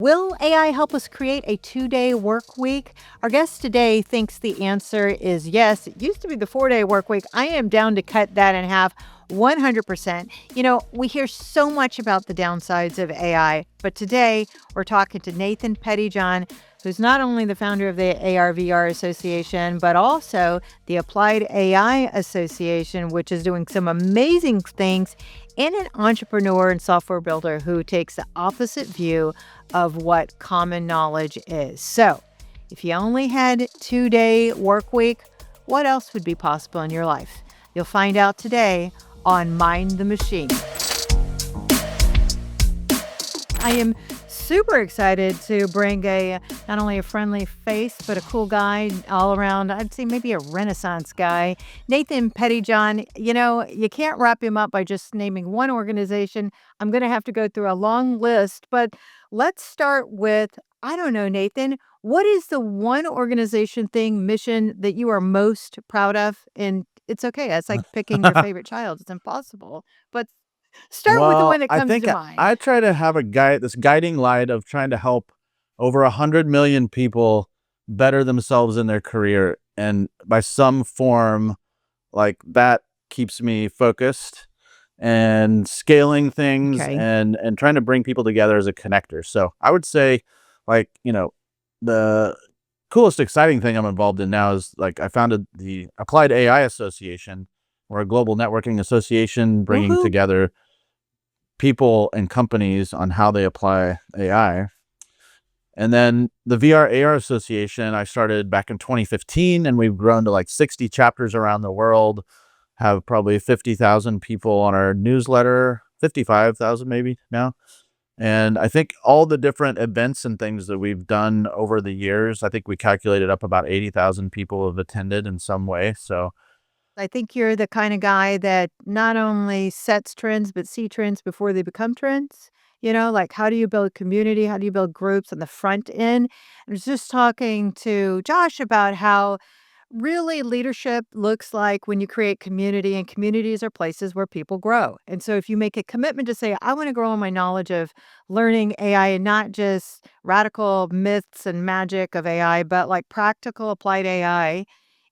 Will AI help us create a 2-day work week? Our guest today thinks the answer is yes. It used to be the 4-day work week. I am down to cut that in half 100%. We hear so much about the downsides of AI, but today we're talking to Nathan Pettyjohn, who's not only the founder of the AR/VR Association, but also the Applied AI Association, which is doing some amazing things, and an entrepreneur and software builder who takes the opposite view of what common knowledge is. So, if you only had 2-day work week, what else would be possible in your life? You'll find out today on Mind the Machine. I am super excited to bring not only a friendly face, but a cool guy all around. I'd say maybe a Renaissance guy. Nathan Pettyjohn, you can't wrap him up by just naming one organization. I'm going to have to go through a long list, but let's start with, I don't know, Nathan, what is the one organization mission that you are most proud of? And it's okay. It's like picking your favorite child. It's impossible, but start with the Well, one that I comes think to I mind. try to have this guiding light of trying to help over 100 million people better themselves in their career. And by some form, like that keeps me focused and scaling things Okay. and trying to bring people together as a connector. So I would say, like, the coolest exciting thing I'm involved in now is like I founded the Applied AI Association. We're a global networking association bringing Woohoo. together people and companies on how they apply AI. And then the VR/AR Association, I started back in 2015, and we've grown to like 60 chapters around the world, have probably 50,000 people on our newsletter, 55,000 maybe now. And I think all the different events and things that we've done over the years, I think we calculated up about 80,000 people have attended in some way. So I think you're the kind of guy that not only sets trends, but see trends before they become trends. Like how do you build community? How do you build groups on the front end? I was just talking to Josh about how really leadership looks like when you create community, and communities are places where people grow. And so if you make a commitment to say, I want to grow in my knowledge of learning AI and not just radical myths and magic of AI, but like practical applied AI,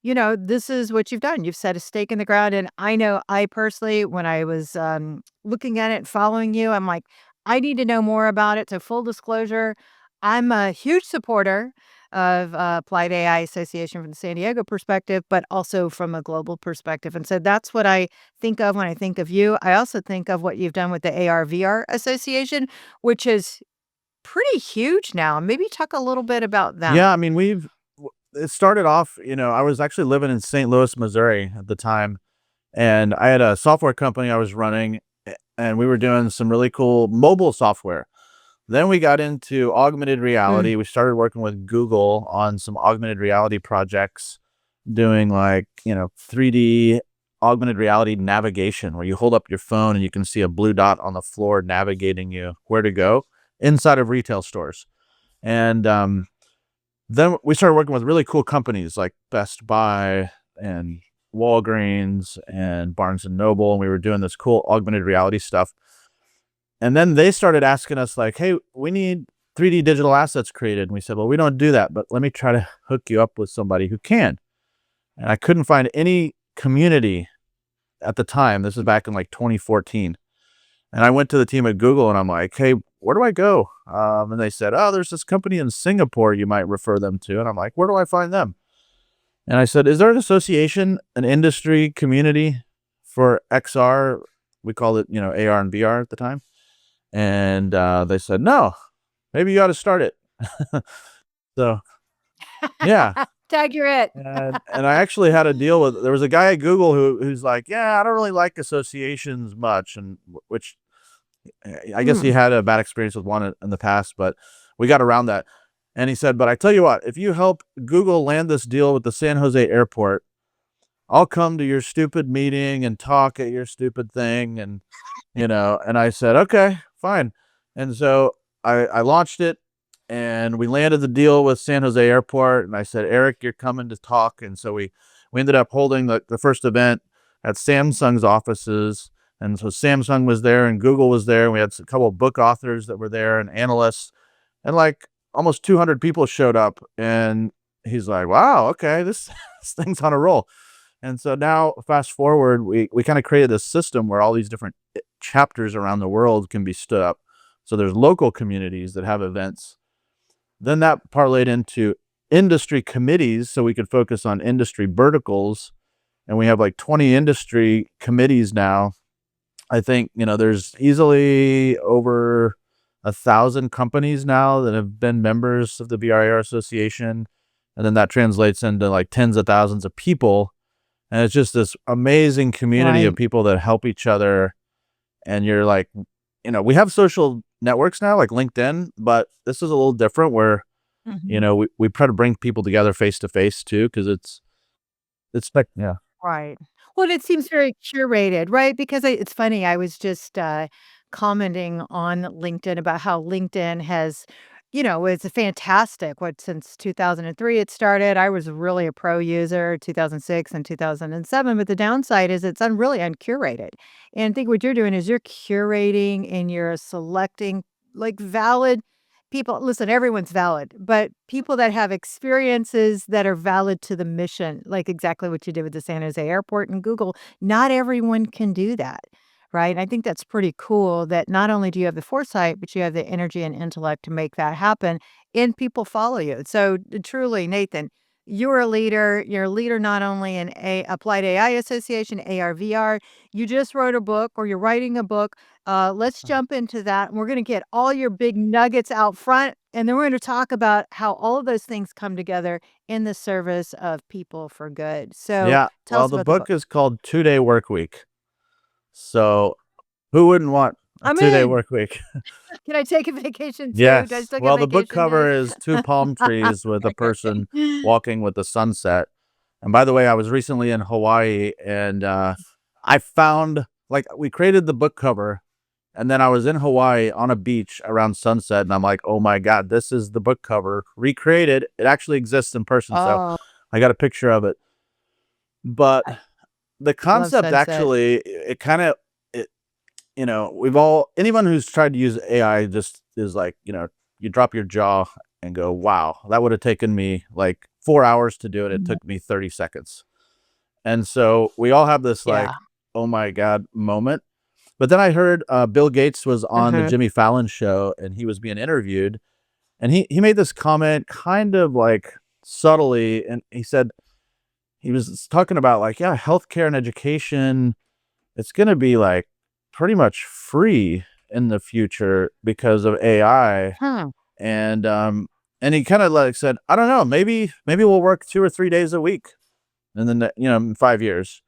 this is what you've done. You've set a stake in the ground. And I know I personally, when I was looking at it and following you, I'm like, I need to know more about it. So, full disclosure, I'm a huge supporter of Applied AI Association from the San Diego perspective, but also from a global perspective. And so that's what I think of when I think of you. I also think of what you've done with the AR/VR Association, which is pretty huge now. Maybe talk a little bit about that. yeah, I mean, it started off, I was actually living in St. Louis, Missouri at the time, and I had a software company I was running, and we were doing some really cool mobile software. Then we got into augmented Mm. reality. We started working with Google on some augmented reality projects, doing like, 3D augmented reality navigation, where you hold up your phone and you can see a blue dot on the floor navigating you where to go inside of retail stores. And then we started working with really cool companies like Best Buy and Walgreens and Barnes and Noble, and we were doing this cool augmented reality stuff. And then they started asking us like, "Hey, we need 3D digital assets created." And we said, "Well, we don't do that, but let me try to hook you up with somebody who can." And I couldn't find any community at the time. This is back in like 2014. And I went to the team at Google and I'm like, "Hey, where do I go?" And they said, "Oh, there's this company in Singapore you might refer them to." And I'm like, "Where do I find them?" And I said, "Is there an association, an industry community for XR?" We called it, AR and VR at the time. And they said, "No, maybe you ought to start it." So yeah, Tag, you're it. and I actually had a deal with. There was a guy at Google who's like, "Yeah, I don't really like associations much," and which I guess he Hmm. had a bad experience with one in the past, but we got around that. And he said, "But I tell you what, if you help Google land this deal with the San Jose airport, I'll come to your stupid meeting and talk at your stupid thing." And I said, "Okay, fine." And so I launched it, and we landed the deal with San Jose airport. And I said, "Eric, you're coming to talk." And so we ended up holding the first event at Samsung's offices. And so Samsung was there and Google was there. And we had a couple of book authors that were there and analysts. And like almost 200 people showed up, and he's like, wow, okay, this, this thing's on a roll. And so now, fast forward, we kind of created this system where all these different chapters around the world can be stood up. So there's local communities that have events. Then that parlayed into industry committees, so we could focus on industry verticals. And we have like 20 industry committees now. I think, there's easily over 1,000 companies now that have been members of the VRAR Association. And then that translates into like tens of thousands of people. And it's just this amazing community of Right. people that help each other. And you're like, we have social networks now, like LinkedIn, but this is a little different where, Mhm. we try to bring people together face to face too, because it's like, yeah. Right. Well, it seems very curated, right? Because it's funny, I was just, commenting on LinkedIn about how LinkedIn has it's a fantastic since 2003 it started. I was really a pro user, 2006 and 2007, but the downside is it's really uncurated. And I think what you're doing is you're curating and you're selecting, like, valid people. Listen, everyone's valid, but people that have experiences that are valid to the mission, like exactly what you did with the San Jose airport and Google, not everyone can do that, right? And I think that's pretty cool that not only do you have the foresight, but you have the energy and intellect to make that happen, and people follow you. So, truly, Nathan, you're a leader. You're a leader not only in a Applied AI Association, AR/VR. You just wrote a book, or you're writing a book. Let's jump into that, and we're going to get all your big nuggets out front, and then we're going to talk about how all of those things come together in the service of people for good. So, Yeah. tell Well, us the about the book book. is called 2 Day Work Week. So who wouldn't want a I'm 2 day in. work week? Can I take a vacation too? Do I Yes. still get Well, the book vacation cover days? is two palm trees with a Okay. person walking with the sunset. And by the way, I was recently in Hawaii, and I found, like, we created the book cover, and then I was in Hawaii on a beach around sunset, and I'm like, oh my God, this is the book cover recreated. It actually exists in person. So Oh, I got a picture of it. But I the love concept sunset. actually, it kind of, we've all, anyone who's tried to use AI just is like, you drop your jaw and go, wow, that would have taken me like 4 hours to do it. It Mhm. took me 30 seconds. And so we all have this Yeah. like, oh my God moment. But then I heard Bill Gates was on the Mhm. Jimmy Fallon show, and he was being interviewed, and he made this comment kind of like subtly. And he said, he was talking about like, yeah, healthcare and education, it's gonna be, like, pretty much free in the future because of AI. Hmm. And, um, and he kinda, like, said, "I don't know, maybe we'll work 2 or 3 days a week in the in 5 years."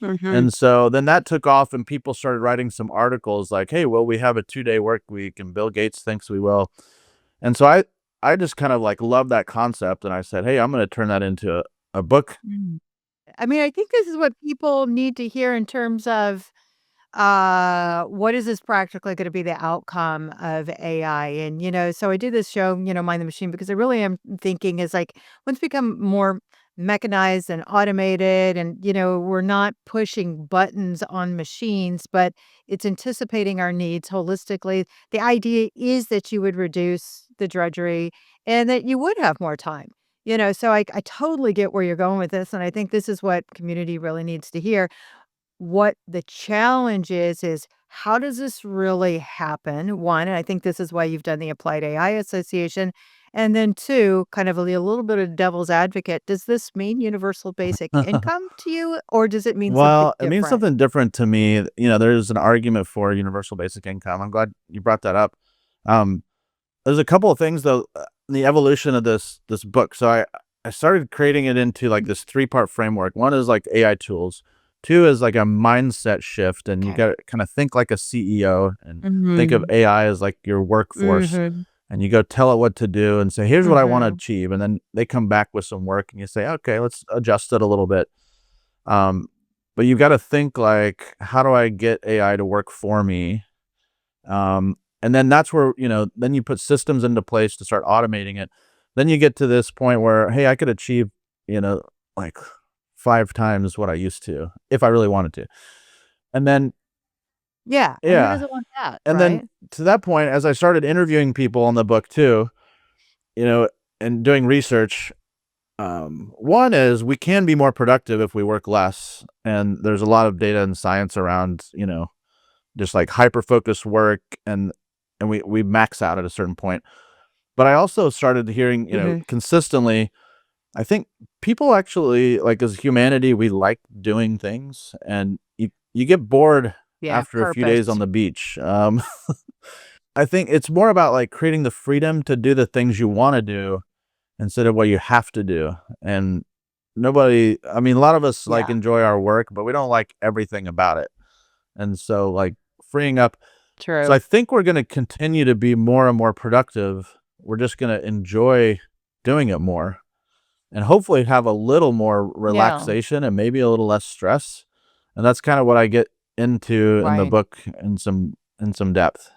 Mhm. And so then that took off, and people started writing some articles like, "Hey, will we have a 2-day work week?" And Bill Gates thinks we will. And so I just kind of, like, love that concept, and I said, "Hey, I'm gonna turn that into a book." Mm. I mean, I think this is what people need to hear in terms of what is this practically gonna be the outcome of AI? And, so I did this show, Mind the Machine, because I really am thinking is like, once we become more mechanized and automated and, we're not pushing buttons on machines, but it's anticipating our needs holistically. The idea is that you would reduce the drudgery and that you would have more time. So I totally get where you're going with this. And I think this is what community really needs to hear. What the challenge is how does this really happen? 1, and I think this is why you've done the Applied AI Association. And then 2, kind of a little bit of devil's advocate. Does this mean universal basic income to you, or does it mean something Well, it means different? something different to me. There's an argument for universal basic income. I'm glad you brought that up. Um, there's a couple of things though, in the evolution of this book. So I started creating it into like this 3-part framework. One is like AI tools. 2 is like a mindset shift, and you Okay. got to kind of think like a CEO and think of Mhm. AI as like your workforce. Mhm. And you go tell it what to do and say, here's what I want to Mhm. achieve. And then they come back with some work, and you say, okay, let's adjust it a little bit. Um, but you've got to think like, how do I get AI to work for me? And then that's where, then you put systems into place to start automating it. Then you get to this point where, hey, I could achieve, you know, like 5 times what I used to if I really wanted to. And then Yeah, and who Yeah. doesn't want that, And then right? to that point, as I started interviewing people on the book too, you know, and doing research, one is we can be more productive if we work less. And there's a lot of data and science around, just like hyper focused work and we max out at a certain point. But I also started hearing, Mhm. consistently, I think people actually like as humanity, we like doing things and you get bored Yeah, after a few days on purpose. the beach. I think it's more about like creating the freedom to do the things you want to do instead of what you have to do. And I mean, a lot of us like Yeah, enjoy our work, but we don't like everything about it. And so, like, freeing up. So I true. think we're going to continue to be more and more productive. We're just going to enjoy doing it more and hopefully have a little more Yeah, relaxation and maybe a little less stress. And that's kind of what I get into in the right. book in some depth.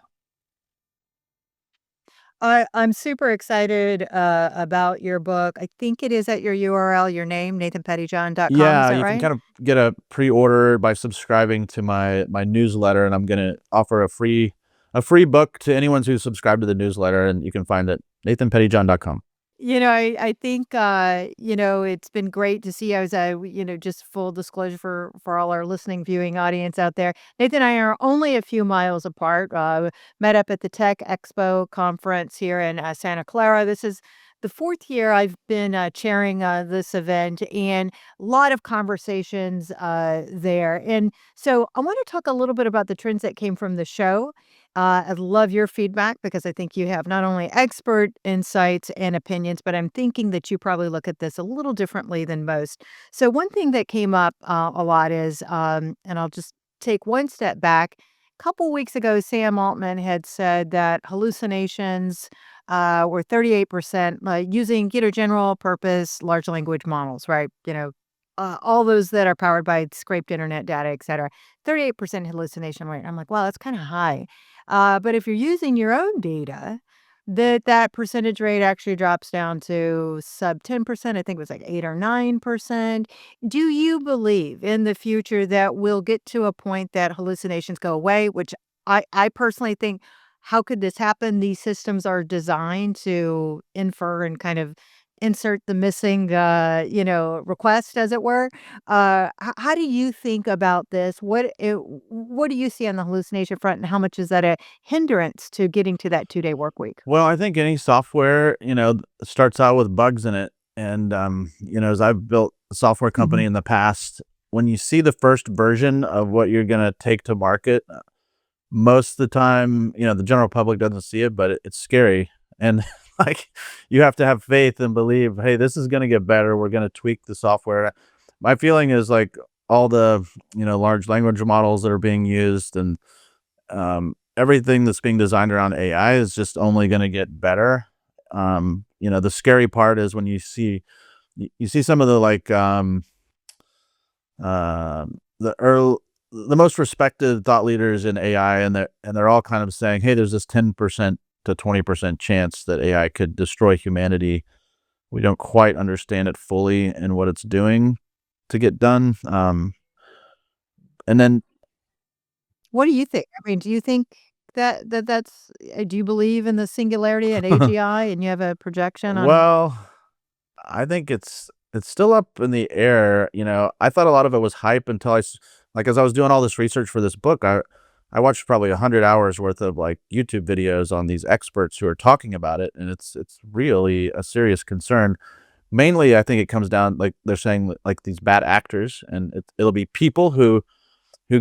I'm super excited, about your book. I think it is at your URL, your name, nathanpettyjohn.com, is Yeah, that you can right? kind of get a pre-order by subscribing to my newsletter, and I'm gonna offer a free book to anyone who's subscribed to the newsletter, and you can find it nathanpettyjohn.com. I think, it's been great to see. I was, just full disclosure for all our listening, viewing audience out there. Nathan and I are only a few miles apart. Met up at the Tech Expo conference here in Santa Clara. This is the fourth year I've been chairing this event, and a lot of conversations there. And so I want to talk a little bit about the trends that came from the show. I love your feedback because I think you have not only expert insights and opinions, but I'm thinking that you probably look at this a little differently than most. So, one thing that came up a lot is, and I'll just take one step back. A couple weeks ago, Sam Altman had said that hallucinations were 38% using, general purpose large language models, right? All those that are powered by scraped internet data, et cetera. 38% hallucination rate. I'm like, wow, that's kind of high. But if you're using your own data, that percentage rate actually drops down to sub 10%. I think it was like 8 or 9%. Do you believe in the future that we'll get to a point that hallucinations go away, which I personally think, how could this happen? These systems are designed to infer and kind of insert the missing, request, as it were. How do you think about this? What do you see on the hallucination front, and how much is that a hindrance to getting to that 2-day work week? Well, I think any software, starts out with bugs in it, and, as I've built a software Mhm. company in the past, when you see the first version of what you're gonna take to market, most of the time, the general public doesn't see it, but it's scary, and, like, you have to have faith and believe, "Hey, this is gonna get better, we're gonna tweak the software." My feeling is, like, all the, large language models that are being used and, everything that's being designed around AI is just only gonna get better. The scary part is when you see some of the, like, the earl the most respected thought leaders in AI, and they're all kind of saying, "Hey, there's this 10% to 20% chance that AI could destroy humanity." We don't quite understand it fully and what it's doing to get done. And then What do you think? I mean, do you think that's do you believe in the singularity and AGI, and you have a projection on. well, I think it's still up in the air, I thought a lot of it was hype until like, as I was doing all this research for this book, I watched probably 100 hours worth of, like, YouTube videos on these experts who are talking about it, and it's really a serious concern. Mainly, I think it comes down, like, they're saying, like, these bad actors, and it'll be people who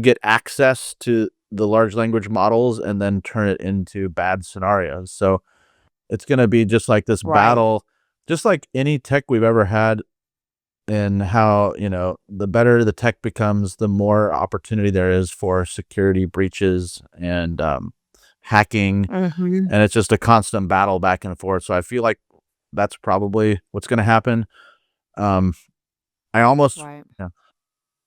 get access to the large language models and then turn it into bad scenarios. So it's gonna be just like this Right. battle, just like any tech we've ever had, and how, the better the tech becomes, the more opportunity there is for security breaches and, hacking, Mhm. and it's just a constant battle back and forth. So I feel like that's probably what's gonna happen. Um, I almost Right. yeah.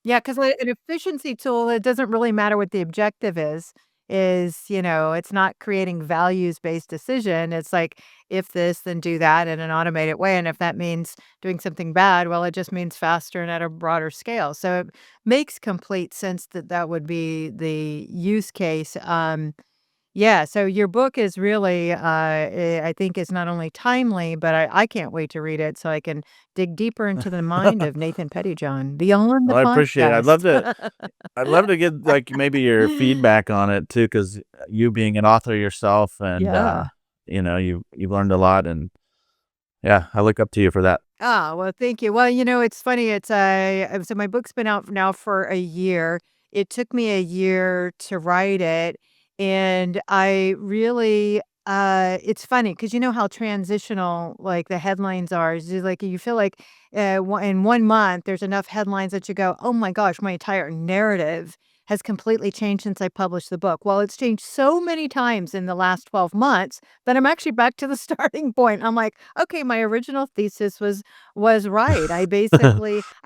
Yeah, 'cause an efficiency tool, it doesn't really matter what the objective is. is, it's not creating values-based decision. It's like, if this, then do that in an automated way, and if that means doing something bad, well, it just means faster and at a broader scale. So it makes complete sense that that would be the use case. Yeah, so your book is really, I think is not only timely, but I can't wait to read it so I can dig deeper into the mind of Nathan Pettyjohn beyond the Well, I appreciate it. podcast. I'd love to get, like, maybe your feedback on it too, because you being an author yourself and, Yeah. you've learned a lot, and yeah, I look up to you for that. Ah, well, thank you. Well, it's funny. So my book's been out now for a year. It took me a year to write it, and I really, it's funny because you know how transitional like the headlines are. It's just like you feel like in 1 month there's enough headlines that you go, oh my gosh, my entire narrative has completely changed since I published the book. Well, it's changed so many times in the last 12 months that I'm actually back to the starting point. I'm like, okay, my original thesis was right. I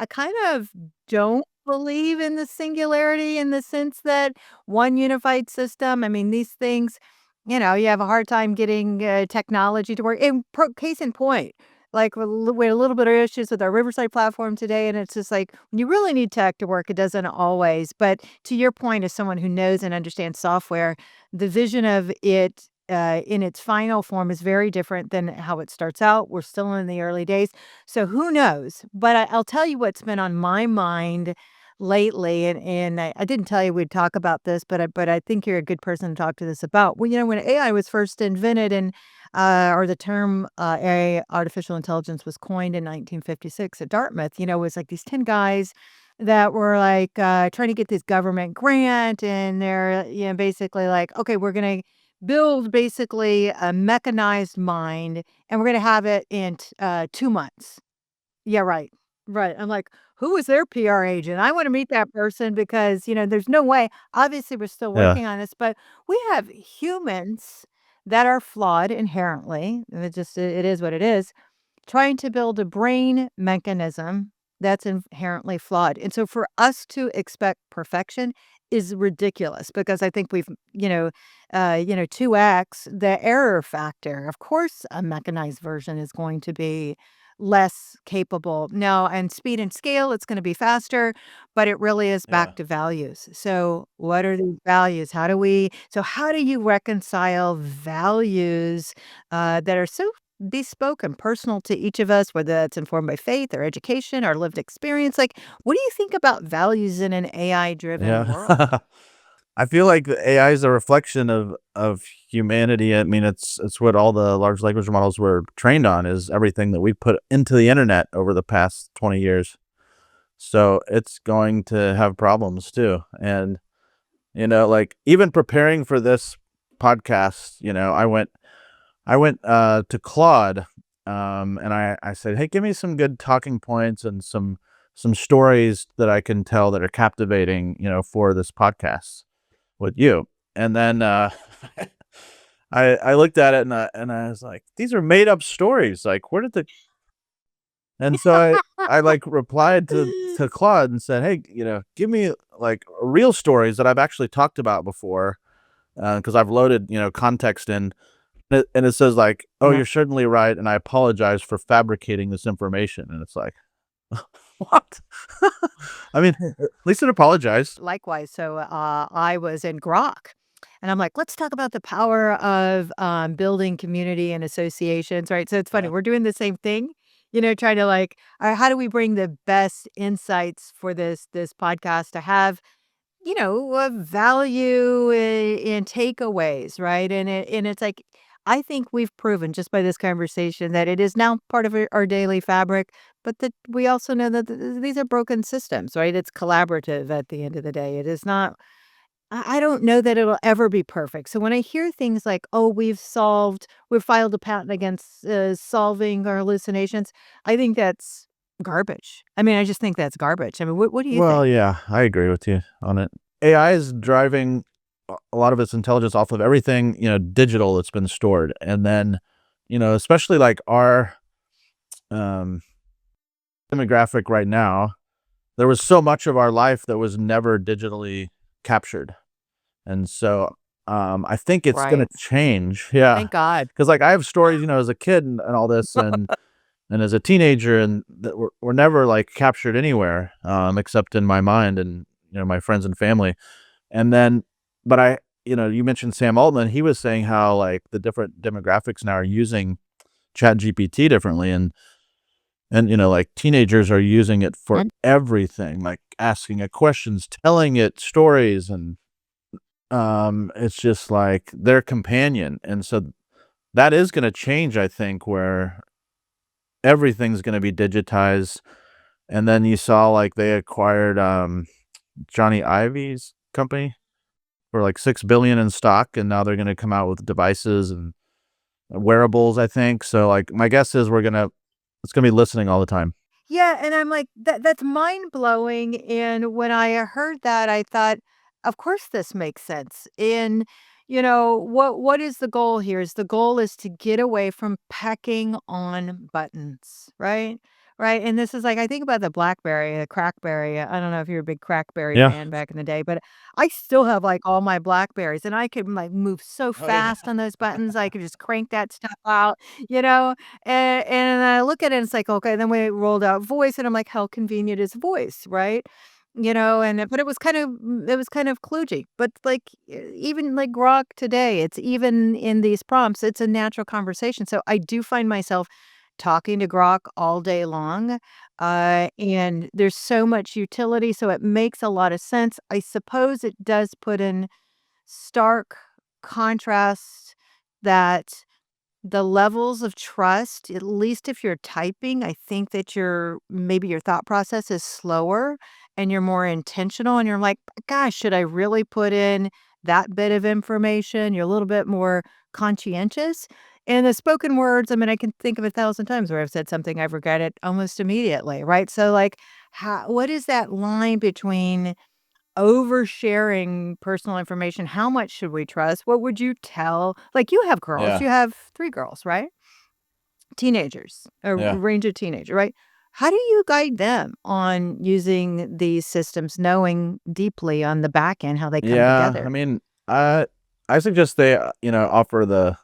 kind of don't believe in the singularity in the sense that one unified system. I mean, these things, you have a hard time getting technology to work. Case in point, like we had a little bit of issues with our Riverside platform today, and it's just like when you really need tech to work, it doesn't always. But to your point, as someone who knows and understands software, the vision of it in its final form is very different than how it starts out. We're still in the early days. So who knows? But I'll tell you what's been on my mind lately. And I didn't tell you we'd talk about this, but I think you're a good person to talk to this about. Well, when AI was first invented and or the term AI, artificial intelligence, was coined in 1956 at Dartmouth, it was like these 10 guys that were like trying to get this government grant. And they're, basically like, okay, we're going to build basically a mechanized mind, and we're gonna have it in 2 months. Yeah, right. Right. I'm like, "Who was their PR agent? I wanna meet that person because, there's no way." Obviously, we're still Yeah, working on this, but we have humans that are flawed inherently. It is what it is. Trying to build a brain mechanism that's inherently flawed. And so for us to expect perfection is ridiculous because I think we've, 2x the error factor. Of course, a mechanized version is going to be less capable. No, and speed and scale, it's going to be faster, but it really is yeah, back to values. So, what are these values? How do you reconcile values that are so bespoke and personal to each of us, whether that's informed by faith or education or lived experience? Like, what do you think about values in an AI driven world? yeah. I feel like the AI is a reflection of humanity. I mean, it's what all the large language models were trained on, is everything that we put into the internet over the past 20 years. So it's going to have problems too. And, like, even preparing for this podcast, I went to Claude, and I said, "Hey, give me some good talking points and some stories that I can tell that are captivating, for this podcast with you." And then I looked at it and I was like, "These are made up stories. Like, where did the?" And so I like replied to Claude and said, "Hey, give me like real stories that I've actually talked about before, because I've loaded, context in." And it says like, "Oh, Yeah. you're certainly right, and I apologize for fabricating this information." And it's like, what? I mean, at least it apologized. Likewise. So I was in Grok. And I'm like, let's talk about the power of building community and associations, right? So it's funny, Yeah, we're doing the same thing, trying to like, how do we bring the best insights for this podcast to have value and takeaways, right? And it's like I think we've proven just by this conversation that it is now part of our daily fabric, but that we also know that these are broken systems, right? It's collaborative at the end of the day. It is not. I don't know that it'll ever be perfect. So when I hear things like, "Oh, we've filed a patent against solving our hallucinations," I think that's garbage. I mean, I just think that's garbage. I mean, what do you well, think? yeah, I agree with you on it. AI is driving a lot of its intelligence off of everything, digital that's been stored. And then, especially like our um, demographic right now, there was so much of our life that was never digitally captured. And so I think it's gonna Right. change. Yeah, Thank God. because like, I have stories, as a kid and all this, and as a teenager, and that were never, like, captured anywhere, except in my mind and, my friends and family. And then but you mentioned Sam Altman, he was saying how, like, the different demographics now are using ChatGPT differently, and, like, teenagers are using it for Mm. everything, like, asking it questions, telling it stories, and, it's just, like, their companion, and so that is gonna change, I think, where everything's gonna be digitized, and then you saw, like, they acquired, Johnny Ive's company for, like, 6 billion in stock, and now they're gonna come out with devices and wearables, I think, so, like, my guess is it's gonna be listening all the time. Yeah, and I'm like, that's mind-blowing, and when I heard that, I thought, "Of course this makes sense." And, what is the goal here? Is the goal is to get away from pecking on buttons, right? Right, and this is like, I think about the BlackBerry, the Crackberry. I don't know if you're a big Crackberry Yeah. fan back in the day, but I still have, like, all my BlackBerries, and I could, like, move so Oh, yeah. fast on those buttons, I could just crank that stuff out, you know? And I look at it and it's like, okay, then we rolled out voice and I'm like, how convenient is voice, right? But it was kind of kludgy. But like even like Grok today, it's even in these prompts, it's a natural conversation. So I do find myself talking to Grok all day long. And there's so much utility. So it makes a lot of sense. I suppose it does put in stark contrast that the levels of trust, at least if you're typing, I think that maybe your thought process is slower and you're more intentional and you're like, gosh, should I really put in that bit of information? You're a little bit more conscientious. And the spoken words, I mean, I can think of 1,000 times where I've said something I've regretted almost immediately, right? So, like, what is that line between oversharing personal information? How much should we trust? What would you tell, like, you have girls, Yeah, you have 3 girls, right? Teenagers, a yeah. range of teenager, right? How do you guide them on using these systems, knowing deeply on the back end how they come Yeah, I together? mean, I suggest they, offer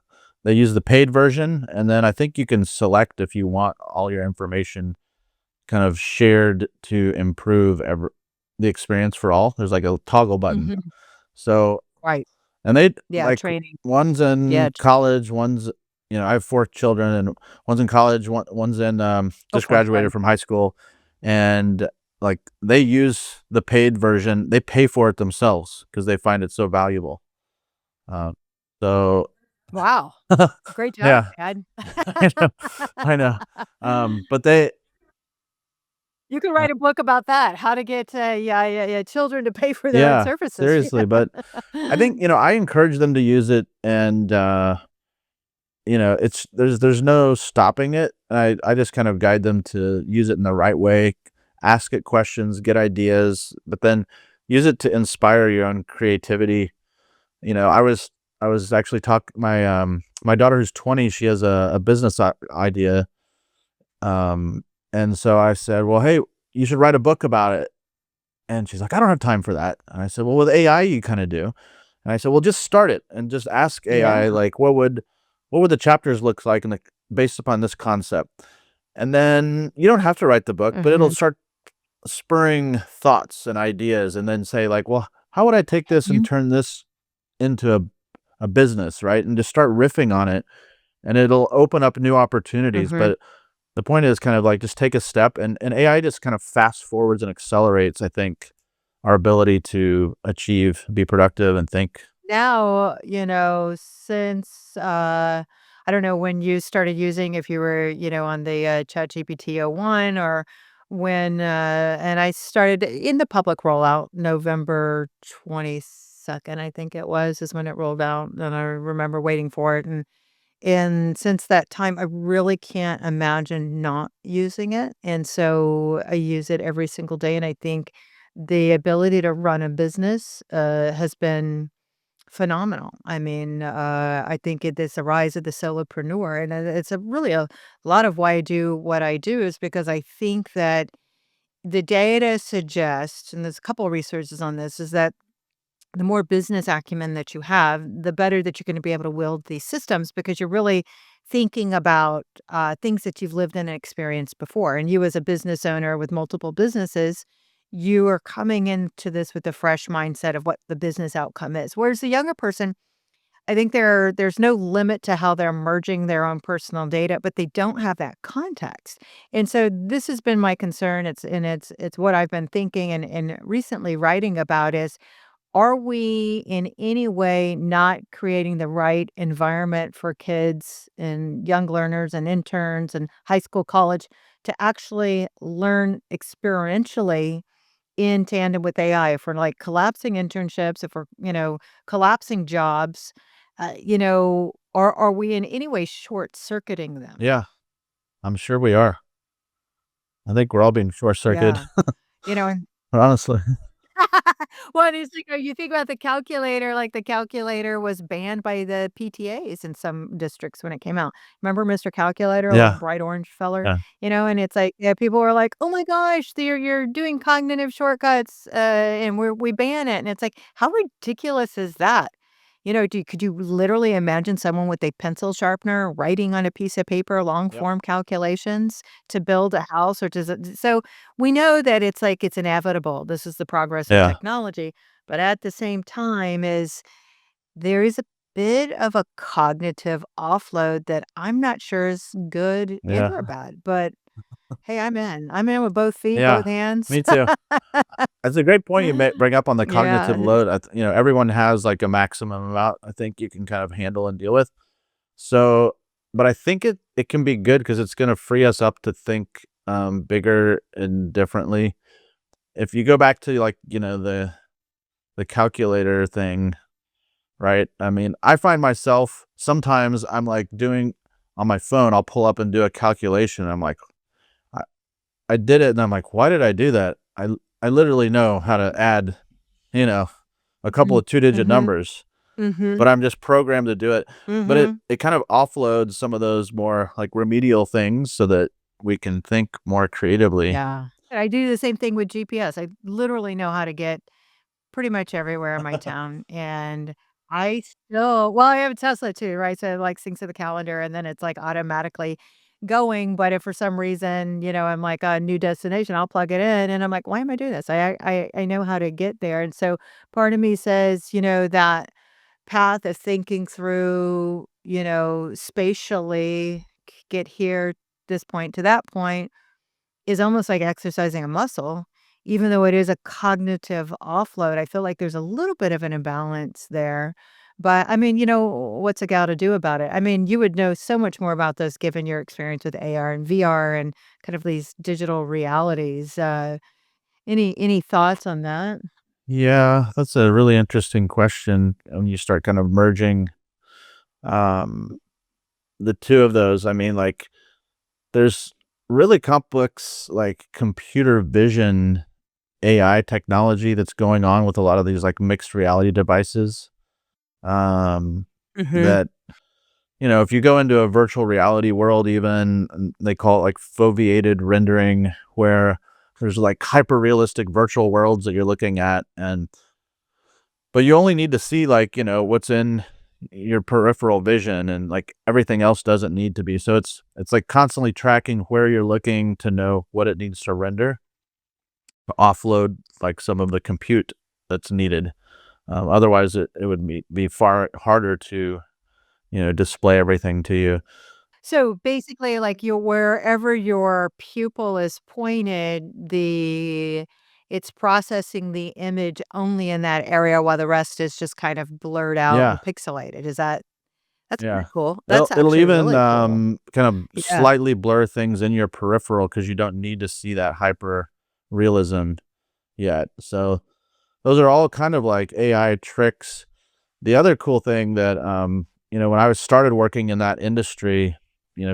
they use the paid version, and then I think you can select if you want all your information kind of shared to improve the experience for all. There's like a toggle button. Mhm. So, Right. and they Yeah, like training. one's Yeah, in college, one's, I have 4 children, and one's in college, one's in go just for it, graduated right. from high school, and like they use the paid version. They pay for it themselves because they find it so valuable. Uh, so Wow. Great job, yeah, Dad. I know, I know. But they, You could uh, write a book about that, how to get, yeah, yeah, yeah, children to pay for their own yeah, services. seriously. But I think I encourage them to use it, and it's there's no stopping it. I just kind of guide them to use it in the right way, ask it questions, get ideas, but then use it to inspire your own creativity. I was actually my daughter who's 20, she has a business idea. And so I said, "Well, hey, you should write a book about it." And she's like, "I don't have time for that." And I said, "Well, with AI, you kind of do." And I said, "Well, just start it and just ask AI, Yeah. like, what would the chapters look like based upon this concept?" And then you don't have to write the book, but it'll Mhm. start spurring thoughts and ideas, and then say like, "Well, how would I take this and Mhm. turn this into a business, right?" And just start riffing on it, and it'll open up new opportunities. Mhm. But the point is kind of like just take a step, and AI just kind of fast forwards and accelerates, I think, our ability to achieve, be productive, and think. Now, since, I don't know when you started using, if you were, on the, ChatGPT o1 or when, and I started in the public rollout, November 22nd, I think it was, is when it rolled out, and I remember waiting for it, and since that time, I really can't imagine not using it, and so I use it every single day, and I think the ability to run a business, has been phenomenal. I mean, I think it's a rise of the solopreneur, and it's a lot of why I do what I do is because I think that the data suggests, and there's a couple of researches on this, is that the more business acumen that you have, the better that you're gonna be able to wield these systems because you're really thinking about, things that you've lived and experienced before. And you as a business owner with multiple businesses, you are coming into this with a fresh mindset of what the business outcome is. Whereas the younger person, I think there's no limit to how they're merging their own personal data, but they don't have that context. And so this has been my concern. It's what I've been thinking and recently writing about is, are we in any way not creating the right environment for kids and young learners and interns and high school, college to actually learn experientially in tandem with AI? If we're like collapsing internships, if we're, collapsing jobs, are we in any way short circuiting them? Yeah, I'm sure we are. I think we're all being short-circuited, Yeah. You know, and honestly. well, and it's like, you think about the calculator, like, the calculator was banned by the PTAs in some districts when it came out. Remember Mr. Calculator, a little Yeah, bright orange feller? yeah, And it's like, yeah, people were like, "Oh my gosh, you're doing cognitive shortcuts, and we ban it." And it's like, how ridiculous is that? Could you literally imagine someone with a pencil sharpener writing on a piece of paper long yep, form calculations to build a house or so we know that it's inevitable. This is the progress of yeah, technology, but at the same time there is a bit of a cognitive offload that I'm not sure is good and or yeah, bad, but hey, I'm in. I'm in with both feet, yeah, both hands. me too. That's a great point you bring up on the Yeah, cognitive load. Everyone has, like, a maximum amount I think you can kind of handle and deal with. So but I think it can be good because it's gonna free us up to think, bigger and differently. If you go back to, like, the calculator thing, right? I mean, I find myself sometimes I'm, like, doing on my phone, I'll pull up and do a calculation, I'm like, I I did it, and I'm like, "Why did I do that?" I literally know how to add, you know, a couple Mm, of two-digit mhm, numbers, but mhm, I'm just programmed to do it. But it mhm. it kind of offloads some of those more, like, remedial things so that we can think more creatively. Yeah. And I do the same thing with GPS. I literally know how to get pretty much everywhere in my town, and I have a Tesla too, right? So it, like, syncs to the calendar, and then it's, like, automatically going, but if for some reason, I'm like, a new destination, I'll plug it in, and I'm like, "Why am I doing this?" I know how to get there, and so part of me says, that path of thinking through, spatially, get here, this point to that point, is almost like exercising a muscle, even though it is a cognitive offload. I feel like there's a little bit of an imbalance there. But I mean, what's a gal to do about it? I mean, you would know so much more about this given your experience with AR and VR and kind of these digital realities. Any thoughts on that? Yeah, that's a really interesting question when you start kind of merging, um, the 2 of those. I mean, like, there's really complex, like, computer vision AI technology that's going on with a lot of these, like, mixed reality devices, um, Mhm. that, if you go into a virtual reality world even, they call it, like, foveated rendering, where there's, like, hyper realistic virtual worlds that you're looking at, but you only need to see, like, what's in your peripheral vision, and, like, everything else doesn't need to be. So it's like constantly tracking where you're looking to know what it needs to render, to offload, like, some of the compute that's needed. Otherwise, it would be far harder to, display everything to you. So basically, like wherever your pupil is pointed, it's processing the image only in that area while the rest is just kind of blurred out Yeah, and pixelated. That's yeah. kinda cool. That's It'll actually even, really cool. kind of Yeah. slightly blur things in your peripheral because you don't need to see that hyper realism yet. So those are all kind of like AI tricks. The other cool thing that, when I was started working in that industry,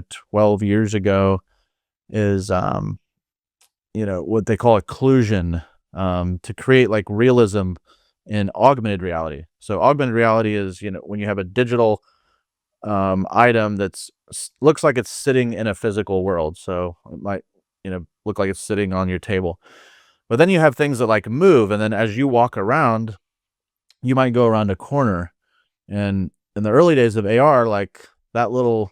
12 years ago is, what they call occlusion, to create like realism in augmented reality. So augmented reality is, when you have a digital, item looks like it's sitting in a physical world. So it might, look like it's sitting on your table. But then you have things that like move, and then as you walk around, you might go around a corner, and in the early days of AR, like that little,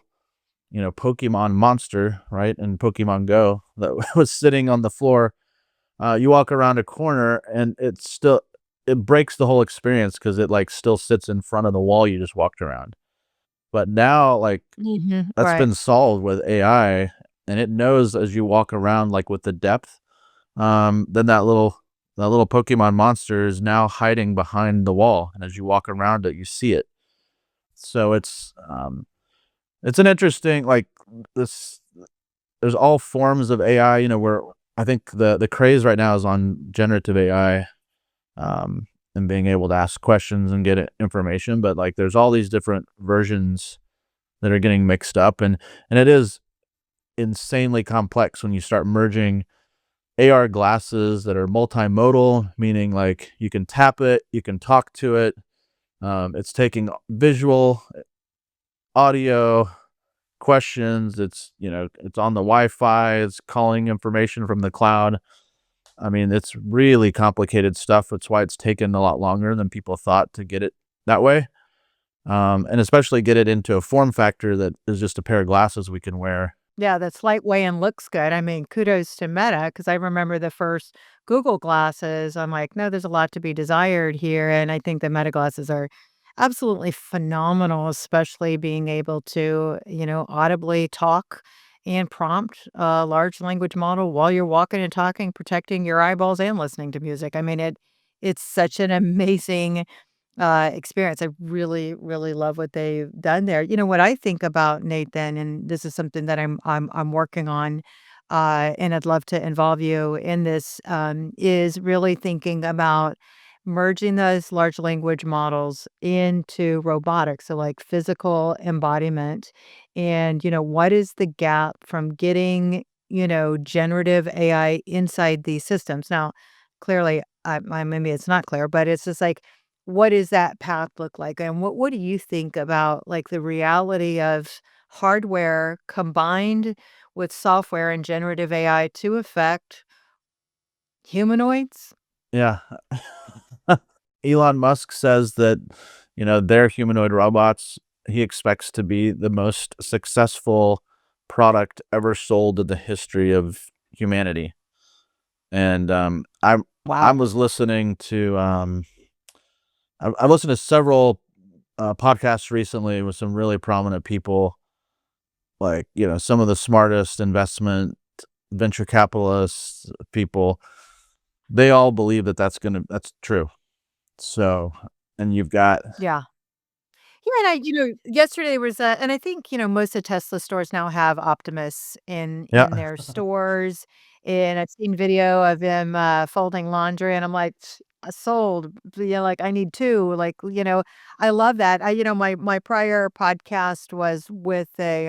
Pokemon monster, right, in Pokemon Go that was sitting on the floor, you walk around a corner and it breaks the whole experience because it like still sits in front of the wall you just walked around. But now, like, Mhm, that's right. been solved with AI, and it knows as you walk around, like, with the depth, then that little Pokemon monster is now hiding behind the wall, and as you walk around it, you see it. So it's an interesting, like, this there's all forms of AI, where I think the craze right now is on generative AI, and being able to ask questions and get information, but, like, there's all these different versions that are getting mixed up, and it is insanely complex when you start merging AR glasses that are multimodal, meaning like you can tap it, you can talk to it. It's taking visual, audio, questions. It's on the Wi-Fi. It's calling information from the cloud. I mean, it's really complicated stuff. That's why it's taken a lot longer than people thought to get it that way. And especially get it into a form factor that is just a pair of glasses we can wear. Yeah, that's lightweight and looks good. I mean, kudos to Meta because I remember the first Google glasses. I'm like, no, there's a lot to be desired here. And I think the Meta glasses are absolutely phenomenal, especially being able to, audibly talk and prompt a large language model while you're walking and talking, protecting your eyeballs and listening to music. I mean, it's such an amazing experience. I really, really love what they've done there. You know, what I think about Nathan, and this is something that I'm working on, and I'd love to involve you in this, is really thinking about merging those large language models into robotics. So like physical embodiment. And, what is the gap from getting, generative AI inside these systems? Now, clearly, maybe it's not clear, but it's just like, what does that path look like? And what do you think about, like, the reality of hardware combined with software and generative AI to affect humanoids? Yeah. Elon Musk says that, their humanoid robots, he expects to be the most successful product ever sold in the history of humanity. And I Wow. was listening to I listened to several podcasts recently with some really prominent people, like, some of the smartest investment venture capitalists, people. They all believe that that's true. So, and you've got Yeah. Yeah, and yesterday was, and I think, most of Tesla stores now have Optimus in yeah, their stores, and I've seen video of him, folding laundry, and I'm like, sold." Like, I need 2, like, I love that. My prior podcast was with a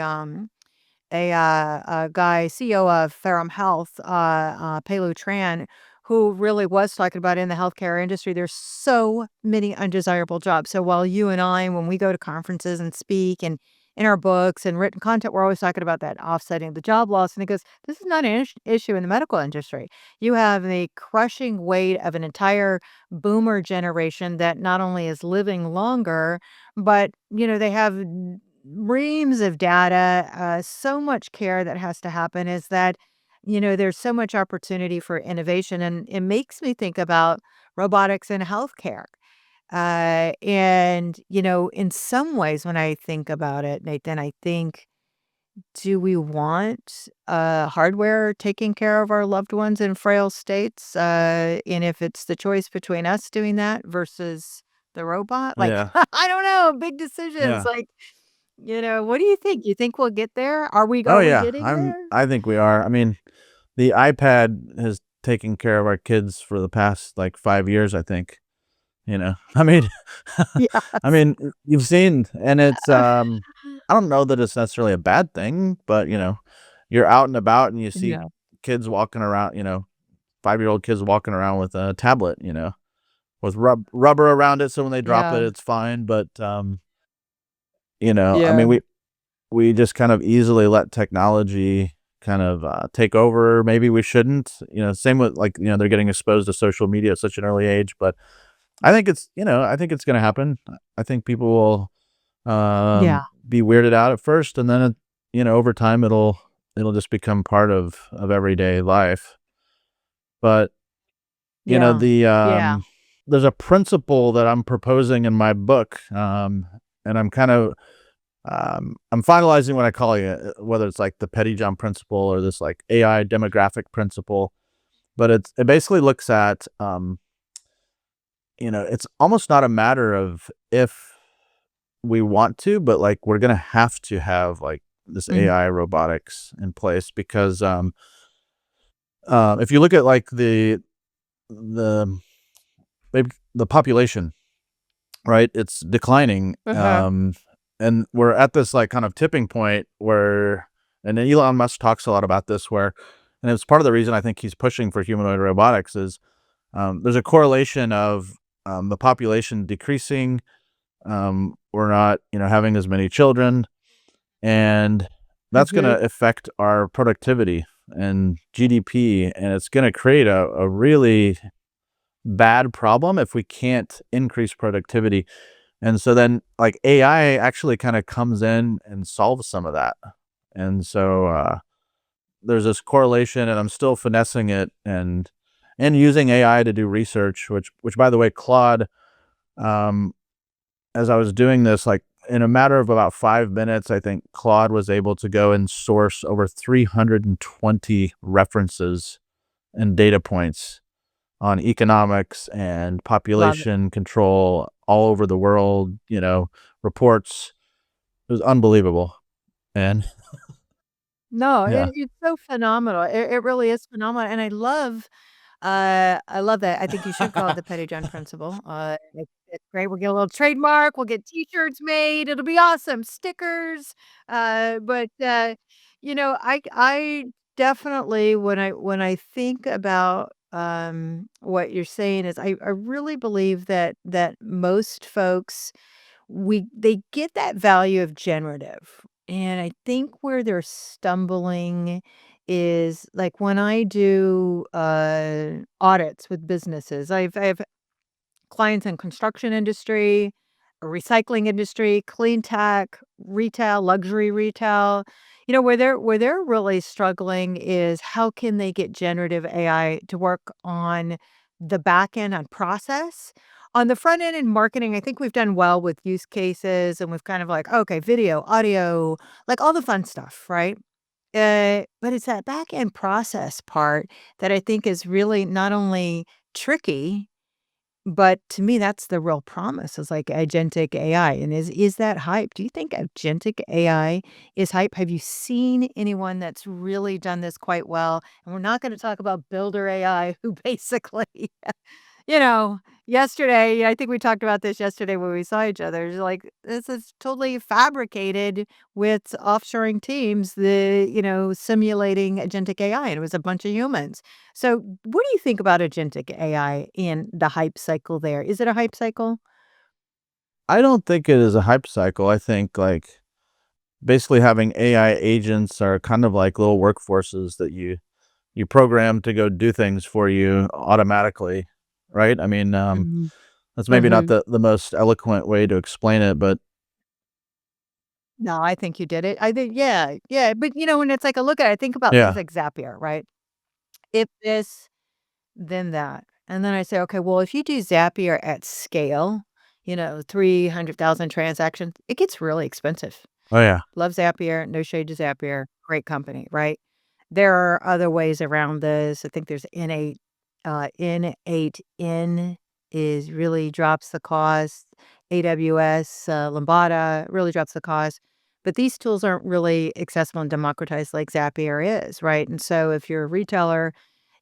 guy, CEO of Ferrum Health, Pelu Tran, who really was talking about in the healthcare industry, there's so many undesirable jobs. So while you and I, when we go to conferences and speak and in our books and written content, we're always talking about that offsetting the job loss. And he goes, this is not an issue in the medical industry. You have the crushing weight of an entire boomer generation that not only is living longer, but, they have reams of data, so much care that has to happen is that, there's so much opportunity for innovation. And it makes me think about robotics in healthcare. And, in some ways, when I think about it, Nathan, I think, do we want hardware taking care of our loved ones in frail states? And if it's the choice between us doing that versus the robot, like, yeah, I don't know, big decisions. yeah. Like, what do you think? You think we'll get there? Are we Oh are we yeah, getting there? I think we are. I mean, the iPad has taken care of our kids for the past like 5 years. I think. I mean, I Yes. mean, you've seen, and it's I don't know that it's necessarily a bad thing, but you're out and about and you see No. kids walking around, 5-year-old kids walking around with a tablet, with rubber around it, so when they drop it, Yeah. it's fine. But I Yeah. mean, we just kind of easily let technology kind of take over. Maybe we shouldn't. Same with, like, they're getting exposed to social media at such an early age, but I think I think it's gonna happen. I think people will, Yeah. be weirded out at first, and then over time, it'll just become part of everyday life. But, Yeah. the, Yeah. there's a principle that I'm proposing in my book, and I'm finalizing what I call it, whether it's like the Pettyjohn principle or this like AI demographic principle, but it basically looks at, it's almost not a matter of if we want to, but like we're gonna have to have like this Mm. AI robotics in place because if you look at like the maybe the population, right, it's declining, Uh-huh. and we're at this like kind of tipping point where, and Elon Musk talks a lot about this, where, and it's part of the reason I think he's pushing for humanoid robotics is there's a correlation of the population decreasing. We're not, having as many children, and that's going Mhm. to affect our productivity and GDP, and it's going to create a really bad problem if we can't increase productivity. And so then, like AI actually kind of comes in and solves some of that. And so there's this correlation, and I'm still finessing it and using AI to do research, which by the way, Claude, um, as I was doing this, like in a matter of about 5 minutes, I think Claude was able to go and source over 320 references and data points on economics and Love it. population control all over the world, reports. It was unbelievable. And No, yeah. it's so phenomenal. It really is phenomenal, and I love that. I think you should call it the Pettyjohn principle. It's great. We'll get a little trademark. We'll get T-shirts made. It'll be awesome. Stickers. But I definitely when I think about what you're saying is I really believe that most folks we they get that value of generative. And I think where they're stumbling is like when I do audits with businesses. I have clients in construction industry, recycling industry, clean tech, retail, luxury retail. Where they're really struggling is how can they get generative AI to work on the back end on process. On the front end in marketing, I think we've done well with use cases and we've kind of like, okay, video, audio, like all the fun stuff, right? But it's that back end process part that I think is really not only tricky, but to me, that's the real promise is like agentic AI. And is that hype? Do you think agentic AI is hype? Have you seen anyone that's really done this quite well? And we're not going to talk about builder AI, who basically you know, yesterday, I think we talked about this yesterday when we saw each other. It's like, this is totally fabricated with offshoring teams, simulating agentic AI, and it was a bunch of humans. So, what do you think about agentic AI in the hype cycle there? Is it a hype cycle? I don't think it is a hype cycle. I think like basically having AI agents are kind of like little workforces that you program to go do things for you automatically, right? I mean, Mhm. that's maybe not Mhm. the most eloquent way to explain it, but No, I think you did it. I think, yeah, yeah. But, when it's like a look at it, I think about things yeah. like Zapier, right? If this, then that. And then I say, okay, well, if you do Zapier at scale, 300,000 transactions, it gets really expensive. Oh yeah. Love Zapier, no shade to Zapier, great company, right? There are other ways around this. I think there's N8, N8N is really drops the cost. AWS, Lambada really drops the cost. But these tools aren't really accessible and democratized like Zapier is, right? And so if you're a retailer,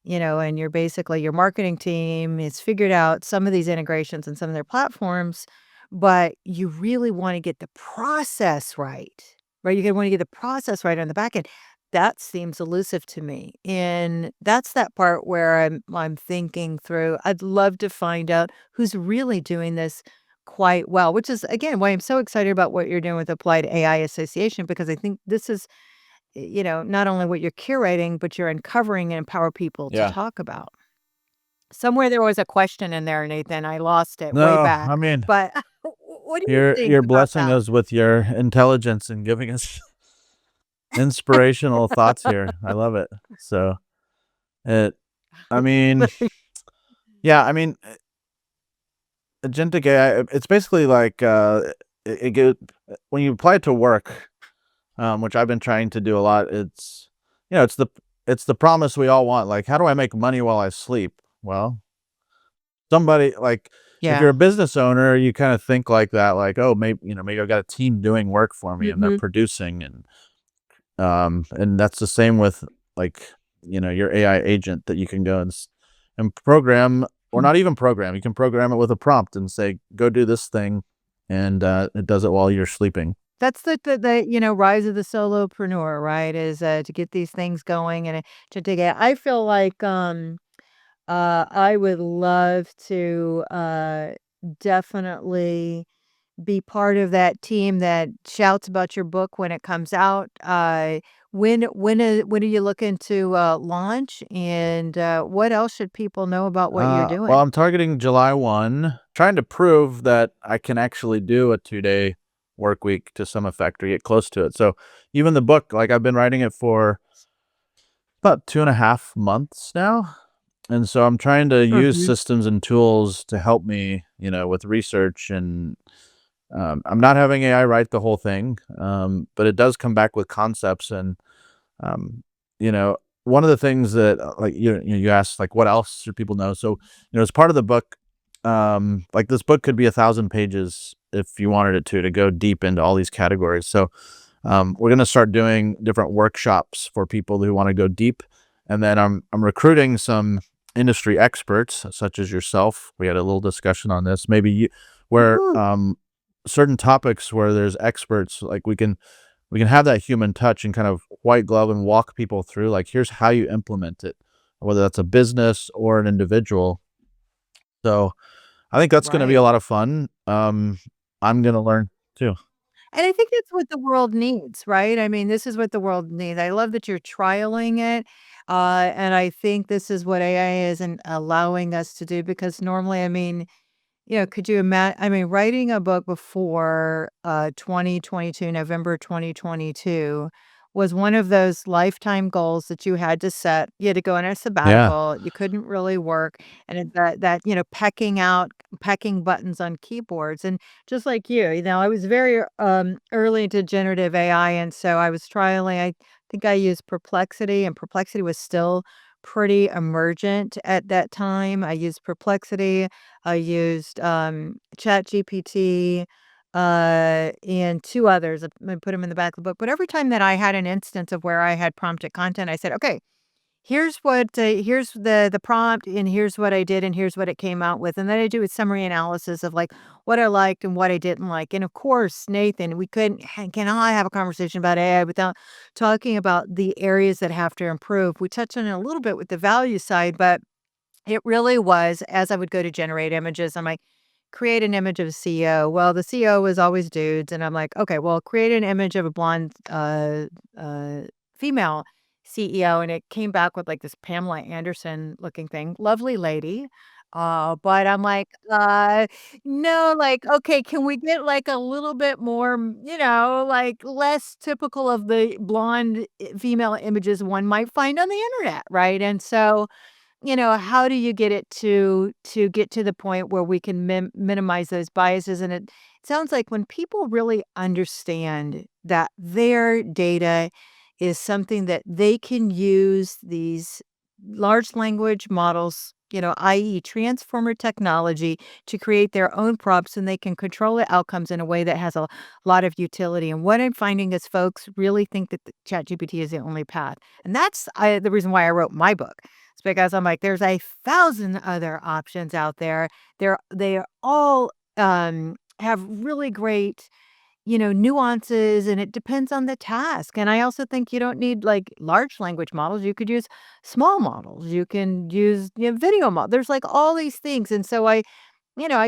and you're basically your marketing team has figured out some of these integrations and some of their platforms, but you really want to get the process right? You're gonna want to get the process right on the back end. That seems elusive to me. And that's that part where I'm thinking through. I'd love to find out who's really doing this quite well, which is again why I'm so excited about what you're doing with Applied AI Association, because I think this is not only what you're curating, but you're uncovering and empower people to Yeah. talk about. Somewhere there was a question in there, Nathan. I lost it way No, back. I mean, But what do you think you're about blessing that? us with your intelligence and giving us inspirational thoughts here. I love it. So, it I mean, yeah, I mean, agentic AI, it's basically like, it get when you apply it to work, which I've been trying to do a lot, it's it's the promise we all want, like, "How do I make money while I sleep?" Well, somebody like, if you're a Yeah. business owner, you kinda think like that, like, "Oh, maybe I've got a team doing work for me, and they're Mhm. producing," and that's the same with, like, your AI agent that you can go and program, or not even program, you can program it with a prompt and say, "Go do this thing," and, it does it while you're sleeping. That's the rise of the solopreneur, right? Is, to get these things going and, to get I feel like, I would love to, definitely be part of that team that shouts about your book when it comes out. When are you looking to, launch? And, what else should people know about what you're Well, doing? I'm targeting July 1, trying to prove that I can actually do a 2-day work week to some effect or get close to it. So even the book, like, I've been writing it for about 2.5 months now. And so I'm trying to use Mhm. systems and tools to help me, with research, and I'm not having AI write the whole thing, but it does come back with concepts. And um, you know, one of the things that, like, you asked, like, what else should people know? So, as part of the book, like, this book could be 1,000 pages if you wanted it to go deep into all these categories. So, we're gonna start doing different workshops for people who want to go deep, and then I'm recruiting some industry experts such as yourself. We had a little discussion on this. Maybe where Woo. certain topics where there's experts, like, we can have that human touch and kind of white glove and walk people through, like, here's how you implement it, whether that's a business or an individual. So I think that's going to be a Right. lot of fun. I'm going to learn too. And I think that's what the world needs, right? I mean, this is what the world needs. I love that you're trialing it. And I think this is what AI isn't allowing us to do because normally, I mean, could you imagine? I mean, writing a book before 2022, November 2022, was one of those lifetime goals that you had to set. You had to go on a Yeah. sabbatical. You couldn't really work. And pecking buttons on keyboards. And just like I was very early into generative AI. And so I was trialing, I think I used Perplexity, and Perplexity was still pretty emergent at that time. I used Perplexity. I used, ChatGPT, and 2 others. I put them in the back of the book, but every time that I had an instance of where I had prompted content, I said, "Okay, here's the prompt, and here's what I did, and here's what it came out with." And then I do a summary analysis of, like, what I liked and what I didn't like. And, of course, Nathan, we cannot have a conversation about AI without talking about the areas that have to improve. We touched on it a little bit with the value side, but it really was, as I would go to generate images, I'm like, "Create an image of a CEO." Well, the CEO was always dudes, and I'm like, "Okay, well, create an image of a blonde, female CEO," and it came back with, like, this Pamela Anderson looking thing. Lovely lady, but I'm like, no, like, okay, can we get, like, a little bit more, like, less typical of the blonde, female images one might find on the internet, right? And so how do you get it to get to the point where we can minimize those biases? And it sounds like when people really understand that their data is something that they can use these large language models, i.e., transformer technology, to create their own prompts, and they can control the outcomes in a way that has a lot of utility. And what I'm finding is folks really think that the ChatGPT is the only path. And that's the reason why I wrote my book. It's because I'm like, there's 1,000 other options out there. They all have really great, nuances, and it depends on the task. And I also think you don't need like large language models. You could use small models. You can use video model. There's like all these things. And so I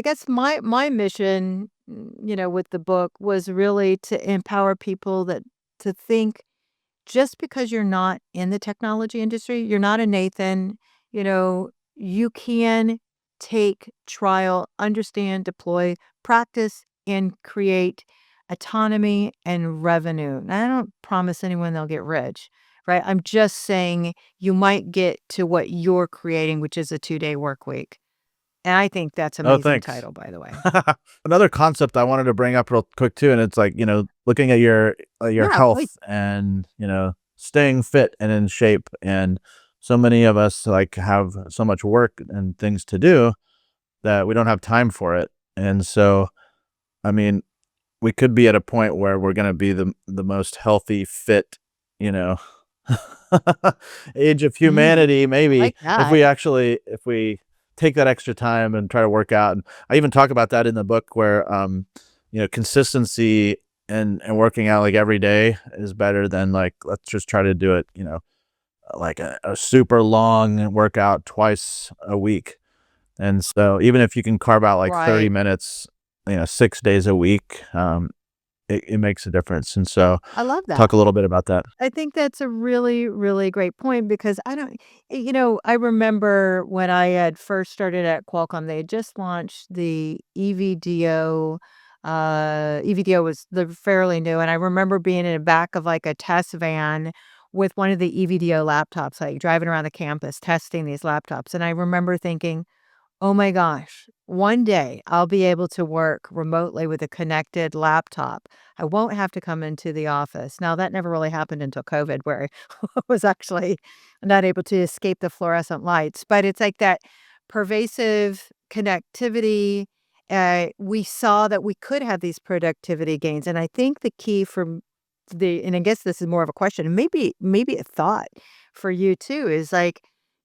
guess my mission, with the book was really to empower people that to think just because you're not in the technology industry, you're not a Nathan, you know, you can take, trial, understand, deploy, practice, and create autonomy and revenue. And I don't promise anyone they'll get rich, right? I'm just saying you might get to what you're creating, which is a 2-day work week. And I think that's Oh, amazing thanks. title, by the way. Another concept I wanted to bring up real quick too, and it's like, looking at your Yeah, please. health and, staying fit and in shape. And so many of us like have so much work and things to do that we don't have time for it. And so, I mean, we could be at a point where we're gonna be the most healthy, fit, you know, age of Mm, humanity, I maybe, like that. if we take that extra time and try to work out. And I even talk about that in the book where, consistency and working out, like, every day is better than, like, let's just try to do it, like a super long workout twice a week. And so even if you can carve out, like, 30 Right. minutes, 6 days a week, it makes a difference. And so I love talk that. a little bit about that. I think that's a really, really great point because I don't, I remember when I had first started at Qualcomm, they had just launched the EVDO. EVDO was fairly new. And I remember being in the back of like a test van with one of the EVDO laptops, like driving around the campus testing these laptops. And I remember thinking, oh my gosh, one day I'll be able to work remotely with a connected laptop. I won't have to come into the office. Now, that never really happened until COVID, where I was actually not able to escape the fluorescent lights. But it's like that pervasive connectivity. We saw that we could have these productivity gains. And I think the key for and I guess this is more of a question, and maybe a thought for you too, is like,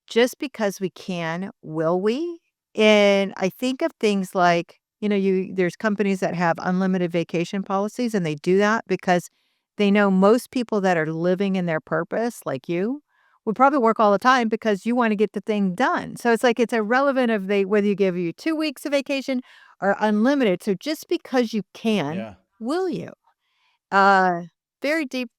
just because we can, will we? And I think of things like, there's companies that have unlimited vacation policies, and they do that because they know most people that are living in their purpose, like you, would probably work all the time because you want to get the thing done. So it's like it's irrelevant of whether you give you 2 weeks of vacation or unlimited. So just because you can, Yeah, will you? Uh, very deep,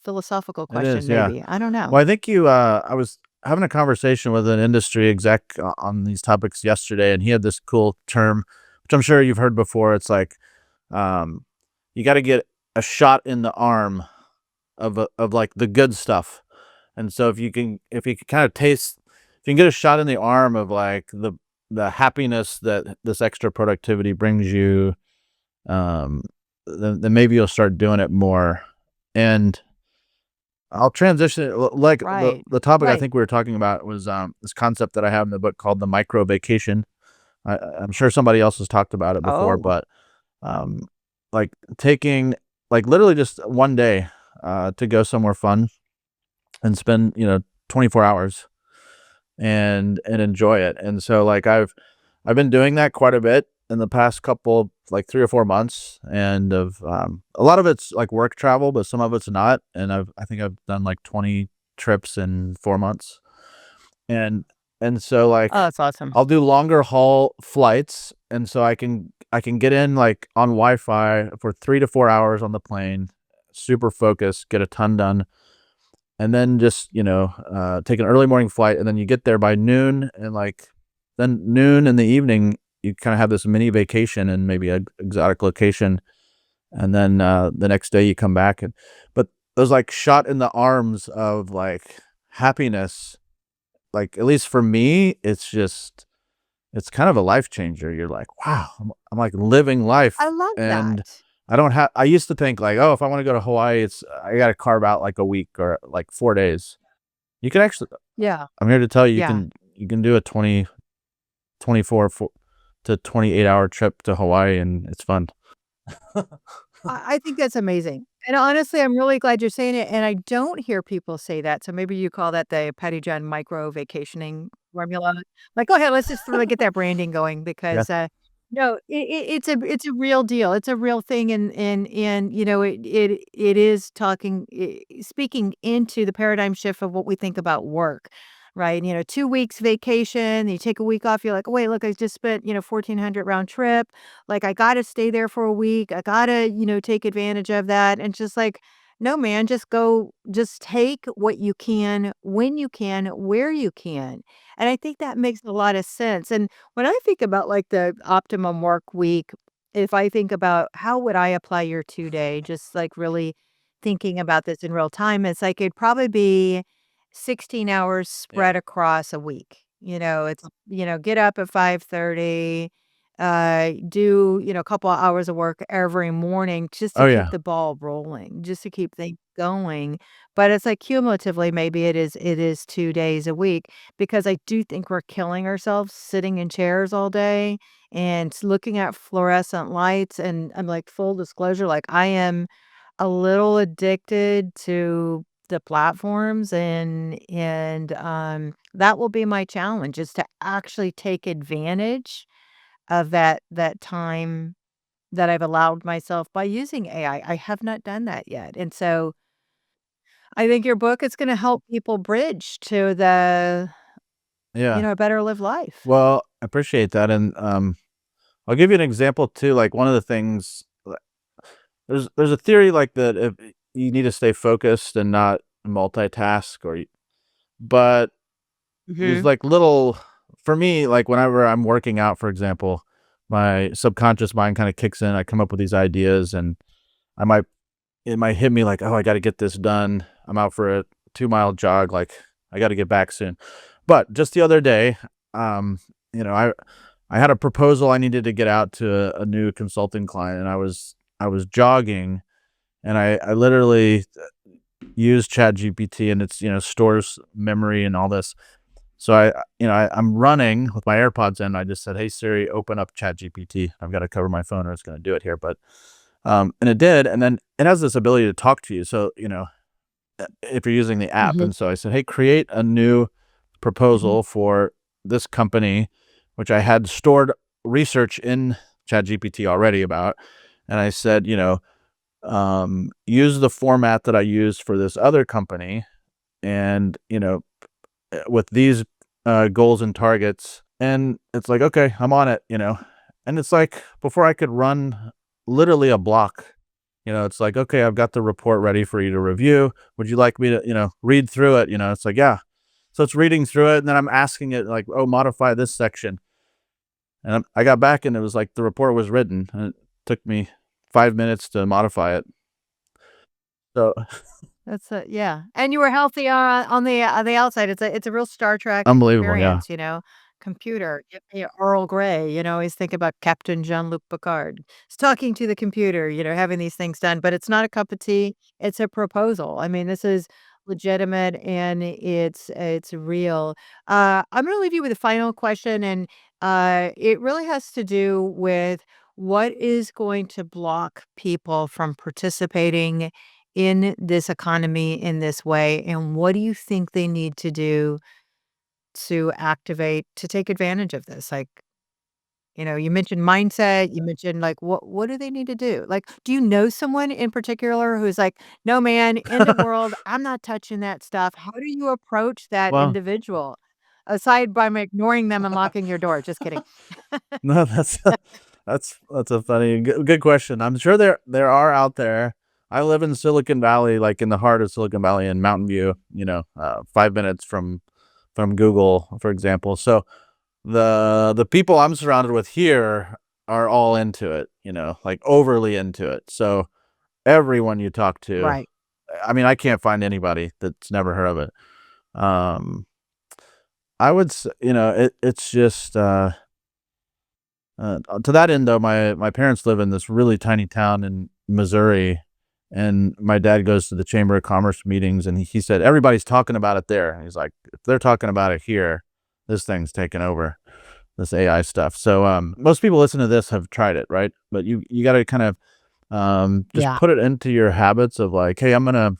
philosophical it question, is, yeah. maybe. I don't know. Well, I think I was having a conversation with an industry exec on these topics yesterday, and he had this cool term, which I'm sure you've heard before. It's like, um, you gotta get a shot in the arm of, like, the good stuff. And so if you can kinda taste if you can get a shot in the arm of, like, the happiness that this extra productivity brings you, um, then maybe you'll start doing it more. And I'll transition it like, the Right. the topic I Right. think we were talking about was, this concept that I have in the book called the micro vacation. I'm sure somebody else has talked about it before, Oh, but, um, like, taking like, literally just one day, to go somewhere fun and spend, 24 hours and enjoy it. And so, like, I've been doing that quite a bit in the past couple, like, 3 or 4 months. And a lot of it's like work travel, but some of it's not. And I think I've done like 20 trips in 4 months. And and so, oh, like, that's awesome. I'll do longer haul flights, and so I can get in, like, on Wi-Fi for 3 to 4 hours on the plane, super focused, get a ton done, and then just, take an early morning flight, and then you get there by noon. And, like, then noon in the evening, you kinda have this mini vacation in maybe a exotic location. And then, the next day you come back. But those, like, shot in the arms of, like, happiness, like, at least for me, it's kind of a life changer. You're like, "Wow, I'm, like, living I life." love And that. I used to think, like, "Oh, if I wanna go to Hawaii, I gotta carve out, like, a week or, like, 4 days." You can actually Yeah. I'm here to tell you, Yeah. you can do a 24 to 28-hour trip to Hawaii, and it's fun. I think that's amazing. And honestly, I'm really glad you're saying it, and I don't hear people say that, so maybe you call that the Pettyjohn micro vacationing formula. Like, go ahead, let's just really get that branding going Yeah. because, no, it's a real deal. It's a real thing, and it is speaking into the paradigm shift of what we think about work, right? 2 weeks vacation, you take a week off, you're like, "Wait, look, I just spent, 1,400 round trip. Like, I gotta stay there for a week. I gotta, take advantage of that." And just like, No, man, just go just take what you can, when you can, where you can, and I think that makes a lot of sense, and when I think about, like, the optimum work week, if I think about how would I apply your 2-day, just, like, really thinking about this in real time, it's like it'd probably be 16 hours Yeah. spread across a week, it's, get up at 5:30, do, a couple of hours of work every morning just to Oh, keep yeah. the ball rolling, just to keep things going. But it's like cumulatively, maybe it is 2 days a week because I do think we're killing ourselves sitting in chairs all day and looking at fluorescent lights. And I'm like, full disclosure, like I am a little addicted to the platforms and that will be my challenge is to actually take advantage of that time that I've allowed myself by using AI. I have not done that yet, and so I think your book is gonna help people bridge to the, Yeah. better live life. Well, I appreciate that, and, I'll give you an example too, like, one of the things there's a theory like that if you need to stay focused and not multitask but there's, Mhm. like, little for me, like, whenever I'm working out, for example, my subconscious mind kinda kicks in, I come up with these ideas, and I might it might hit me like, "Oh, I gotta get this done. I'm out for a 2-mile jog, like, I gotta get back soon." But just the other day, um, you know, I had a proposal I needed to get out to a new consulting client, and I was jogging, and I literally used ChatGPT, and it's, stores memory and all this. So I'm running with my AirPods in. I just said, "Hey Siri, open up ChatGPT." I've got to cover my phone or it's going to do it here, but and it did, and then it has this ability to talk to you. So if you're using the app, Mhm. and so I said, "Hey, create a new Mhm. proposal for this company," which I had stored research in ChatGPT already about, and I said, use the format that I used for this other company, and with these goals and targets. And it's like, okay, I'm on it. And it's like before I could run literally a block, it's like, okay, I've got the report ready for you to review. Would you like me to, read through it? It's like, yeah. So it's reading through it, and then I'm asking it like, oh, modify this section. And I got back, and it was like the report was written, and it took me 5 minutes to modify it. So That's a yeah, and you were healthy on the outside. It's a real Star Trek unbelievable, yeah. experience, computer. Earl Grey, always think about Captain Jean-Luc Picard. He's talking to the computer, having these things done, but it's not a cup of tea, it's a proposal. I mean, this is legitimate and it's real. I'm gonna leave you with a final question, and, it really has to do with what is going to block people from participating in this economy in this way, and what do you think they need to do to take advantage of this? Like, you mentioned mindset, you mentioned, like, what do they need to do? Like, do you know someone in particular who's like, "No, man, end of world, I'm not touching that stuff." How do you approach that Well, individual? Aside from ignoring them and locking your door, just kidding. no, that's a funny good question. I'm sure there are out there. I live in Silicon Valley, like in the heart of Silicon Valley in Mountain View, 5 minutes from Google, for example. So the people I'm surrounded with here are all into it, like overly into it. So everyone you talk to, Right. I mean, I can't find anybody that's never heard of it. Um, I would, it's just to that end, though, my parents live in this really tiny town in Missouri, and my dad goes to the Chamber of Commerce meetings, and he said everybody's talking about it there. And he's like, if they're talking about it here, this thing's taking over, this AI stuff. So most people listen to this have tried it, right? But you got to kind of just Yeah. put it into your habits of like, hey, I'm gonna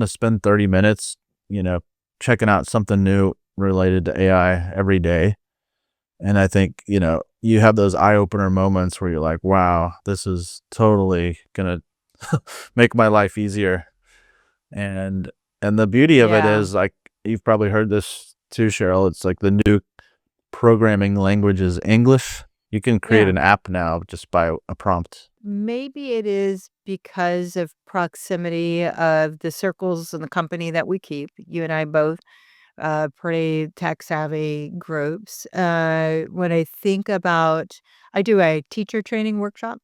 spend 30 minutes, you know, checking out something new related to AI every day. And I think, you have those eye opener moments where you're like, wow, this is totally gonna make my life easier. And the beauty of it Yeah. is like you've probably heard this too, Cheryl. It's like the new programming language is English. You can create Yeah. an app now just by a prompt. Maybe it is because of proximity of the circles in the company that we keep. You and I both pretty tech savvy groups. When I think about, I do a teacher training workshop,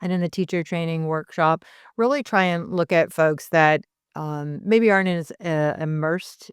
and in the teacher training workshop, really try and look at folks that maybe aren't as immersed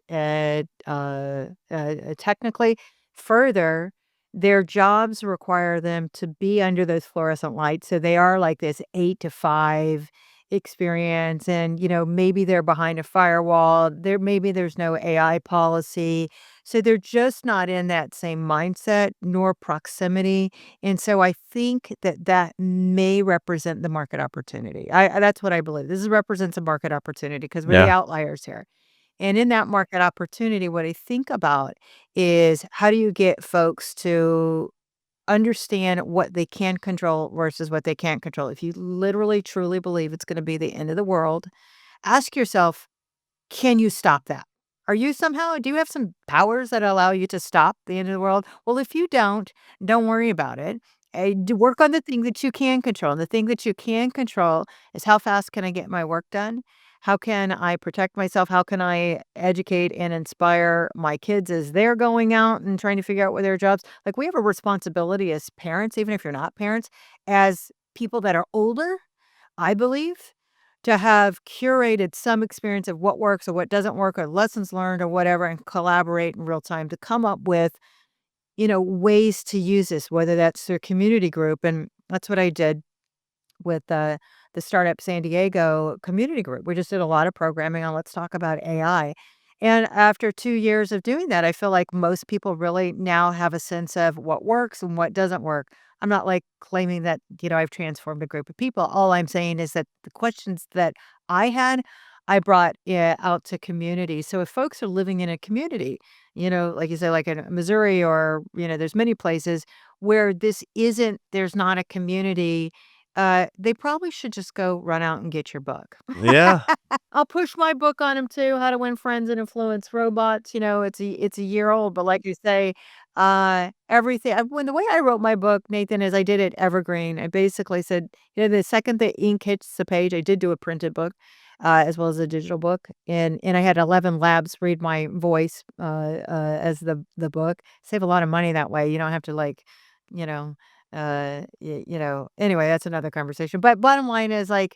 technically. Further, their jobs require them to be under those fluorescent lights. So they are like this 8 to 5 experience. And, maybe they're behind a firewall. Maybe there's no AI policy. So they're just not in that same mindset nor proximity, and so I think that that may represent the market opportunity. That's what I believe. This represents a market opportunity because we're the Yeah, outliers here. And in that market opportunity, what I think about is how do you get folks to understand what they can control versus what they can't control? If you literally truly believe it's going to be the end of the world, ask yourself, can you stop that? Do you have some powers that allow you to stop the end of the world? Well, if you don't worry about it. Work on the thing that you can control. And the thing that you can control is how fast can I get my work done? How can I protect myself? How can I educate and inspire my kids as they're going out and trying to figure out what their jobs? Like we have a responsibility as parents, even if you're not parents, as people that are older, I believe, to have curated some experience of what works or what doesn't work or lessons learned or whatever and collaborate in real time to come up with, ways to use this, whether that's through community group. And that's what I did with the Startup San Diego community group. We just did a lot of programming on let's talk about AI. And after 2 years of doing that, I feel like most people really now have a sense of what works and what doesn't work. I'm not like claiming that, I've transformed a group of people. All I'm saying is that the questions that I had, I brought out to community. So if folks are living in a community, like you say, like in Missouri or, there's many places where there's not a community, they probably should just go run out and get your book. yeah, I'll push my book on them too, How to Win Friends and Influence Robots. It's a year old, but like you say, everything. When the way I wrote my book, Nathan, is I did it evergreen. I basically said, the second the ink hits the page, I did do a printed book, as well as a digital book, and I had 11 labs read my voice as the book. Save a lot of money that way. You don't have to you know, anyway, that's another conversation. But bottom line is like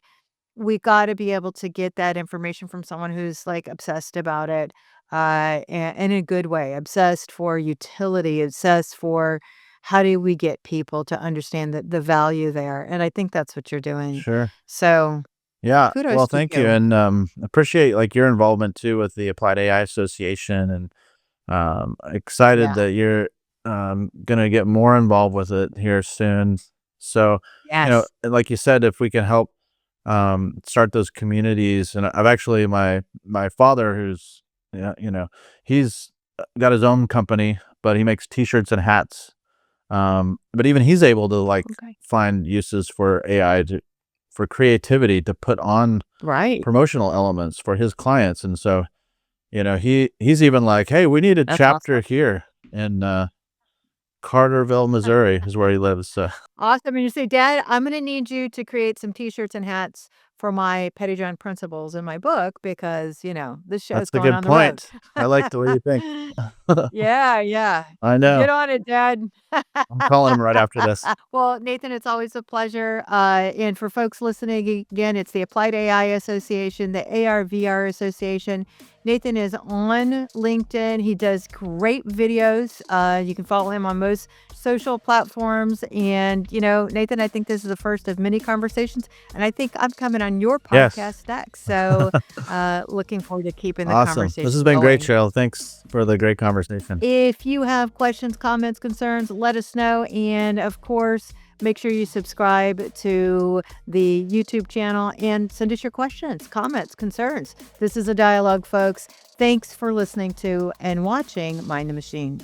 we gotta be able to get that information from someone who's, like, obsessed about it, in a good way, obsessed for utility, obsessed for how do we get people to understand the value there, and I think that's what you're doing. sure. So, Yeah, kudos well, to thank you, you. and, appreciate, like, your involvement too with the Applied AI Association, and, excited Yeah. that you're, gonna get more involved with it here soon. So, Yes. and like you said, if we can help, start those communities, and I've actually my father who's, yeah, he's, got his own company, but he makes T-shirts and hats, but even he's able to, like, Okay. find uses for AI for creativity to put on Right. promotional elements for his clients, and so, he's even like, "Hey, we need a That's chapter awesome. here in, Carterville, Missouri," is where he lives, so Awesome, and you say, "Dad, I'm gonna need you to create some T-shirts and hats for my Pettyjohn principles in my book because, this show's that's a going good on the road." point. I like the way you think. Yeah, yeah. I Get know. on it, Dad. I'm calling him right after this. Well, Nathan, it's always a pleasure. And for folks listening again, it's the Applied AI Association, the AR/VR Association. Nathan is on LinkedIn. He does great videos. You can follow him on most social platforms. And, Nathan, I think this is the first of many conversations. And I think I'm coming on your Yes. podcast next. So looking forward to keeping the Awesome. This has conversation been great, going. Cheryl. Thanks for the great conversation. If you have questions, comments, concerns, let us know. And of course, make sure you subscribe to the YouTube channel and send us your questions, comments, concerns. This is a dialogue, folks. Thanks for listening to and watching Mind the Machine.